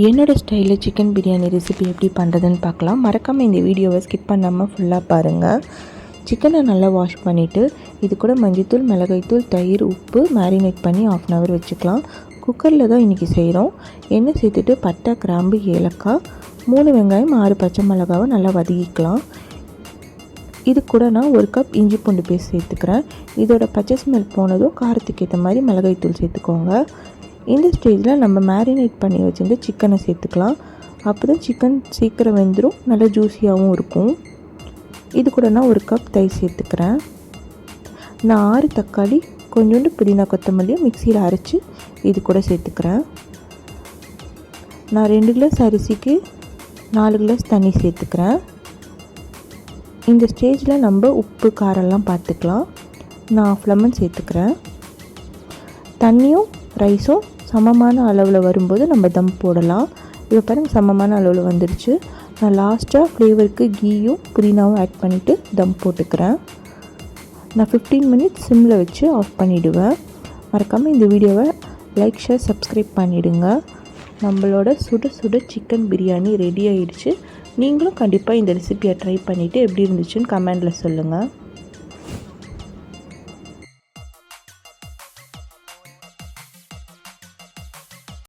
என்னோடய ஸ்டைலில் chicken biryani recipe எப்படி பண்ணுறதுன்னு பார்க்கலாம். மறக்காமல் இந்த வீடியோவை ஸ்கிப் பண்ணாமல் ஃபுல்லாக பாருங்கள். சிக்கனை நல்லா வாஷ் பண்ணிவிட்டு இது கூட மஞ்சள்தூள், மிளகாய்த்தூள், தயிர், உப்பு மேரினேட் பண்ணி 1/2 hour வச்சுக்கலாம். குக்கரில் தான் இன்றைக்கி செய்கிறோம். எண்ணெய் சேர்த்துட்டு பட்டை, கிராம்பு, ஏலக்காய், 3 வெங்காயம், 6 பச்சை மிளகாவை நல்லா வதக்கிக்கலாம். இது கூட நான் 1 கப் இஞ்சி பூண்டு பேஸ்ட் சேர்த்துக்கிறேன். இதோட பச்சை ஸ்மெல் போனதும் காரத்துக்கு ஏற்ற மாதிரி மிளகாய்த்தூள் சேர்த்துக்கோங்க. இந்த ஸ்டேஜில் நம்ம மேரினேட் பண்ணி வச்சுருந்து சிக்கனை சேர்த்துக்கலாம். அப்போ தான் சிக்கன் சீக்கிரம் வெந்துடும், நல்லா ஜூஸியாகவும் இருக்கும். இது கூட நான் 1 கப் தயிர் சேர்த்துக்கிறேன். நான் 6 தக்காளி, கொஞ்சோண்டு புதினா கொத்தமல்லியும் மிக்சியில் அரைச்சி இது கூட சேர்த்துக்கிறேன். நான் 2 கிளாஸ் அரிசிக்கு 4 கிளாஸ் தண்ணி சேர்த்துக்கிறேன். இந்த ஸ்டேஜில் நம்ம உப்பு காரெல்லாம் பார்த்துக்கலாம். நான் 1/2 லெமன் சேர்த்துக்கிறேன். தண்ணியும் ரைஸும் சமமான அளவில் வரும்போது நம்ம தம் போடலாம். இப்போ பாருங்கள், சமமான அளவில் வந்துடுச்சு. நான் லாஸ்ட்டாக ஃப்ளேவருக்கு கீயும் புதினாவும் ஆட் பண்ணிவிட்டு தம் போட்டுக்கிறேன். நான் 15 மினிட்ஸ் சிம்மில் வச்சு ஆஃப் பண்ணிவிடுவேன். மறக்காமல் இந்த வீடியோவை லைக், ஷேர், சப்ஸ்கிரைப் பண்ணிவிடுங்க. நம்மளோட சுட சுட சிக்கன் பிரியாணி ரெடி ஆகிடுச்சு. நீங்களும் கண்டிப்பாக இந்த ரெசிபியை ட்ரை பண்ணிவிட்டு எப்படி இருந்துச்சுன்னு கமெண்டில் சொல்லுங்கள்.